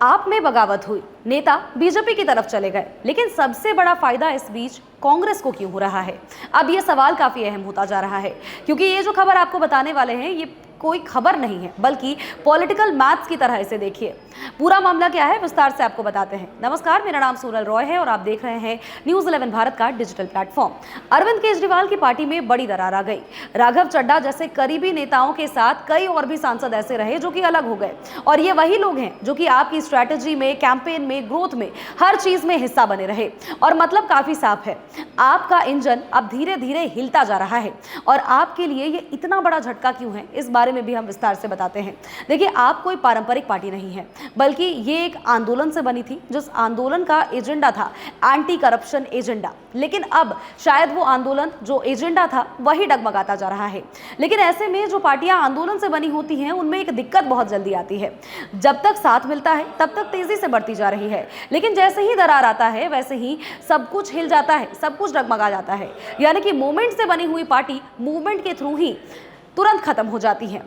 आप में बगावत हुई, नेता बीजेपी की तरफ चले गए, लेकिन सबसे बड़ा फायदा इस बीच कांग्रेस को क्यों हो रहा है? अब ये सवाल काफी अहम होता जा रहा है, क्योंकि ये जो खबर आपको बताने वाले हैं ये कोई खबर नहीं है, बल्कि पॉलिटिकल मैथ्स की तरह इसे देखिए। पूरा मामला क्या है विस्तार से आपको बताते हैं। नमस्कार, मेरा नाम सोनल रॉय है और आप देख रहे हैं न्यूज़ 11 भारत का डिजिटल प्लेटफॉर्म। अरविंद केजरीवाल की पार्टी में बड़ी दरार आ गई। राघव चड्ढा जैसे करीबी नेताओं के साथ कई और भी सांसद ऐसे रहे जो कि अलग हो गए, और ये वही लोग हैं जो कि आपकी स्ट्रैटेजी में, कैंपेन में, ग्रोथ में, हर चीज में हिस्सा बने रहे। और मतलब काफी साफ है, आपका इंजन अब धीरे धीरे हिलता जा रहा है। और आपके लिए ये इतना बड़ा झटका क्यों है, इस बारे में भी हम विस्तार से बताते हैं। देखिए, आप कोई पारंपरिक पार्टी नहीं है, बल्कि ये एक आंदोलन से बनी थी, जिस आंदोलन का एजेंडा था एंटी करप्शन एजेंडा। लेकिन अब शायद वो आंदोलन जो एजेंडा था वही डगमगाता जा रहा है। लेकिन ऐसे में जो पार्टियां आंदोलन से बनी होती हैं उनमें एक दिक्कत बहुत जल्दी आती है। जब तक साथ मिलता है तब तक तेजी से बढ़ती जा रही है, लेकिन जैसे ही दरार आता है वैसे ही सब कुछ हिल जाता है, सब कुछ डगमगा जाता है। यानी कि मूवमेंट से बनी हुई पार्टी मूवमेंट के थ्रू ही तुरंत खत्म हो जाती है।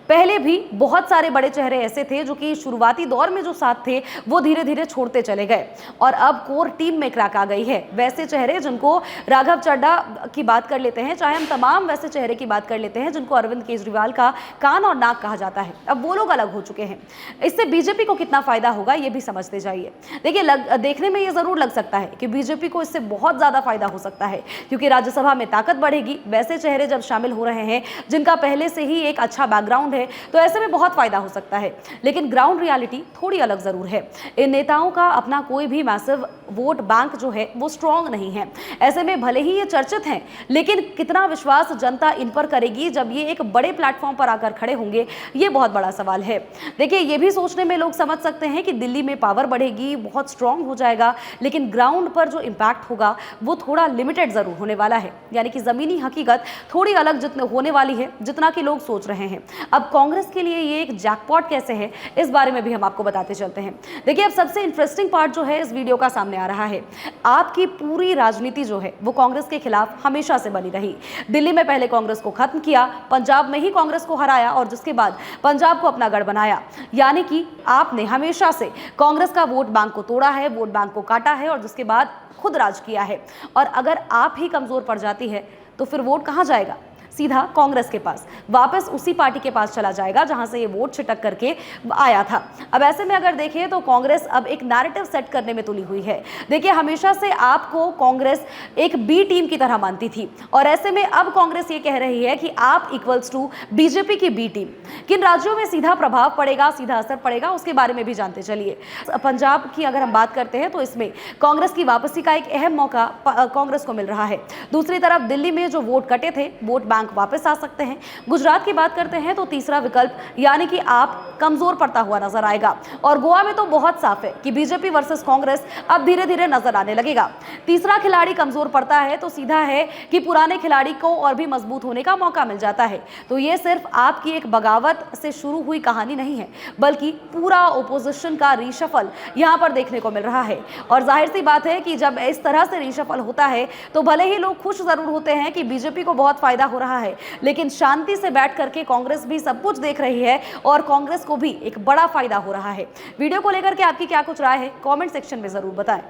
पहले भी बहुत सारे बड़े चेहरे ऐसे थे जो कि शुरुआती दौर में जो साथ थे वो धीरे धीरे छोड़ते चले गए, और अब कोर टीम में क्रैक आ गई है। वैसे चेहरे जिनको राघव चड्ढा की बात कर लेते हैं, चाहे हम तमाम वैसे चेहरे की बात कर लेते हैं जिनको अरविंद केजरीवाल का कान और नाक कहा जाता है, अब वो लोग अलग हो चुके हैं। इससे बीजेपी को कितना फायदा होगा ये भी समझते जाइए। देखिए, देखने में ये जरूर लग सकता है कि बीजेपी को इससे बहुत ज्यादा फायदा हो सकता है, क्योंकि राज्यसभा में ताकत बढ़ेगी। वैसे चेहरे जब शामिल हो रहे हैं जिनका पहले से ही एक अच्छा बैकग्राउंड है, तो ऐसे में बहुत फायदा हो सकता है। लेकिन ग्राउंड रियलिटी थोड़ी अलग जरूर है। इन नेताओं का अपना कोई भी मैसिव वोट बैंक जो है वो स्ट्रांग नहीं है। ऐसे में भले ही ये चर्चित हैं, लेकिन कितना विश्वास जनता इन पर करेगी जब ये एक बड़े प्लेटफॉर्म पर आकर खड़े होंगे, ये बहुत बड़ा सवाल है। देखिए, ये भी सोचने में लोग समझ सकते हैं कि दिल्ली में पावर बढ़ेगी, बहुत स्ट्रांग हो जाएगा, लेकिन ग्राउंड पर जो इम्पैक्ट होगा वो थोड़ा लिमिटेड जरूर होने वाला है। यानी कि जमीनी हकीकत थोड़ी अलग जितने होने वाली है जितना कि लोग सोच रहे हैं। अब कांग्रेस के लिए ये एक जैकपॉट कैसे है, इस बारे में भी हम आपको बताते चलते हैं। देखिए, अब सबसे इंटरेस्टिंग पार्ट जो है इस वीडियो का सामने आ रहा है। आपकी पूरी राजनीति जो है वो कांग्रेस के खिलाफ हमेशा से बनी रही। दिल्ली में पहले कांग्रेस को खत्म किया, पंजाब में ही कांग्रेस को हराया, और जिसके बाद पंजाब को अपना गढ़ बनाया। यानी कि आपने हमेशा से कांग्रेस का वोट बैंक को तोड़ा है, वोट बैंक को काटा है, और जिसके बाद खुद राज किया है। और अगर आप ही कमजोर पड़ जाती है तो फिर वोट कहां जाएगा? सीधा कांग्रेस के पास, वापस उसी पार्टी के पास चला जाएगा जहां से ये वोट छिटक करके आया था। अब ऐसे में अगर देखें तो कांग्रेस अब एक नैरेटिव सेट करने में तुली हुई है। देखिए, हमेशा से आपको कांग्रेस एक बी टीम की तरह मानती थी, और ऐसे में अब कांग्रेस ये कह रही है कि आप इक्वल्स टू बीजेपी की बी टीम। किन राज्यों में सीधा प्रभाव पड़ेगा, सीधा असर पड़ेगा, उसके बारे में भी जानते चलिए। पंजाब की अगर हम बात करते हैं तो इसमें कांग्रेस की वापसी का एक अहम मौका कांग्रेस को मिल रहा है। दूसरी तरफ दिल्ली में जो वोट कटे थे, वोट बैंक वापस आ सकते हैं। गुजरात की बात करते हैं तो तीसरा विकल्प, यानी कि आप कमजोर पड़ता हुआ नजर आएगा। और गोवा में तो बहुत साफ है कि बीजेपी वर्सेस कांग्रेस अब धीरे धीरे नजर आने लगेगा। तीसरा खिलाड़ी कमजोर पड़ता है तो सीधा है कि पुराने खिलाड़ी को और भी मजबूत होने का मौका मिल जाता है। तो ये सिर्फ आपकी एक बगावत से शुरू हुई कहानी नहीं है, बल्कि पूरा ओपोजिशन का रीशफल यहां पर देखने को मिल रहा है। और जाहिर सी बात है कि जब इस तरह से रीशफल होता है तो भले ही लोग खुश जरूर होते हैं कि बीजेपी को बहुत फायदा हो रहा है, लेकिन शांति से बैठ करके कांग्रेस भी सब कुछ देख रही है, और कांग्रेस को भी एक बड़ा फायदा हो रहा है। वीडियो को लेकर के आपकी क्या कुछ राय है, कमेंट सेक्शन में जरूर बताएं।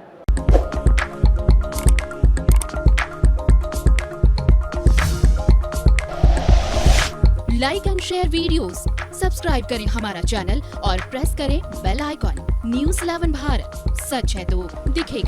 Like and share videos, subscribe करें हमारा चैनल और प्रेस करें बेल आइकॉन। न्यूज़ 11 भारत, सच है तो दिखेगा।